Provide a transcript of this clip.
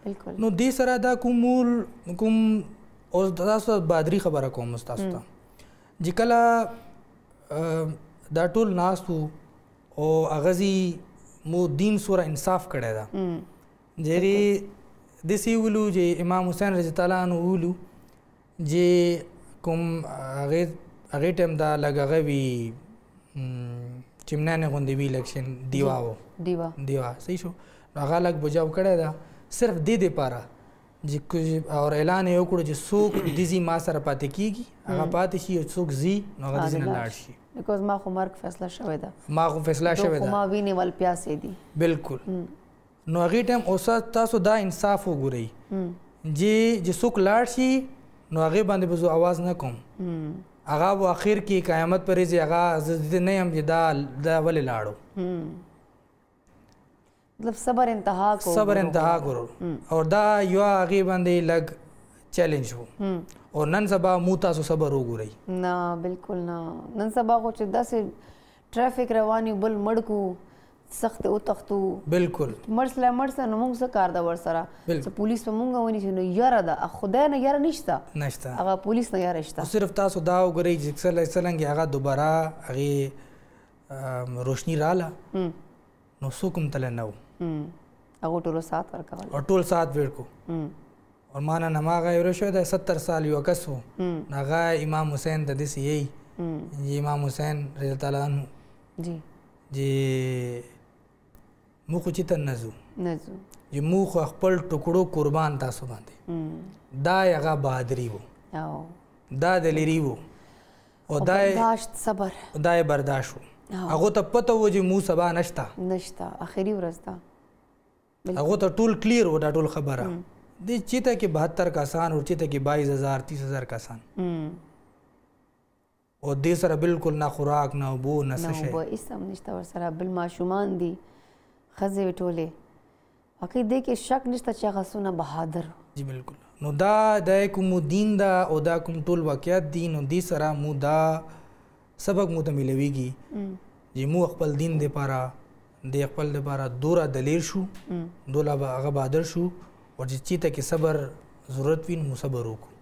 بالکل. نو دې سره دا کوم اوس تاسو بادري خبره کوم تاسو ته چې کله دا ټول ناست وو او اغزي مو دین سوره انصاف کړی دا جری دسی ولو چې امام حسین رضی الله عنه ولو چې کوم هغه ټیم دا لګغه وی چمنانه غوندې وی الیکشن دیوا صحیح شو هغه لګ بجاو کړی دا صرف دې لپاره اور اعلان یې وکړو چې څوک دزي ما سره پاتې کیږي هغه پاتې شي او څوک زی نو هغه دزي نه لاړ شي بیکاز ما خو مرګ فیصله شوی ده ما وینې ول پیاسې دي بالکل. نو هغې ټایم اوس تاسو دا انصاف وګورئ چې څوک لاړ شي نو هغې باندې به زه اواز نه کوم هغه به اخر کې قیامت پر ورځې هغه زه دې نه یم چې دا ولې لاړو مطلب صبر انتها کړو او دا یو هغې باندې لږ چیلنج و او نن سبا مو تاسو صبر وګورئ نه بالکل نه نن سبا خو چې داسې ټرافیک روان بل مړ کو سخت وتښتو بالکل مړ سره نو موږ څه کار ده ورسره چې پولیس په موږ ونیسي نو یاره ده خدای نه یاره نشته هغه پولیس نه یاره شته صرف تاسو دا وګورئ چې څرنګه هغه دوباره هغې روشني راله نو څوک هم تللی نه و هغو ټولو ساعت ورکول او ټول ساعت ویړ کو اور مانا نماغه یو شو ده 70 سال یو کس و هغه امام حسین ته داسې یی امام حسین رضی الله عنه چې موږ خو چېرته نه ځو چې موږ خو خپل ټکړو قربان تاسو باندې دا یې هغه بهادري و دا دلیري و او دا یې برداشت و هغو ته پته و چې موږ سبا نشته اخري ورځ ده هغو ته ټول کلیر و دا ټول خبره دې چېرته کې 72 کسان او چېرته کې 22,000 30,000 کسان او دې سره بالکل نه خوراک نه اوبو نه څه شی هیڅ هم نشته ورسره بل ماشومان دي ښځې ټولې واقعي دې کې شک نشته چې هغه څونه بهادر جی بالکل نو دا د کوم دین دا او دا کوم ټول واقعیت دي نو دې سره مو دا سبق مو ته میلویږي چې مو خپل دین دپاره د خپل دپاره دوره دلیر شو دوله هغه بهادر شو او چې چېرته کې صبر ضرورت وي نو صبر وکړو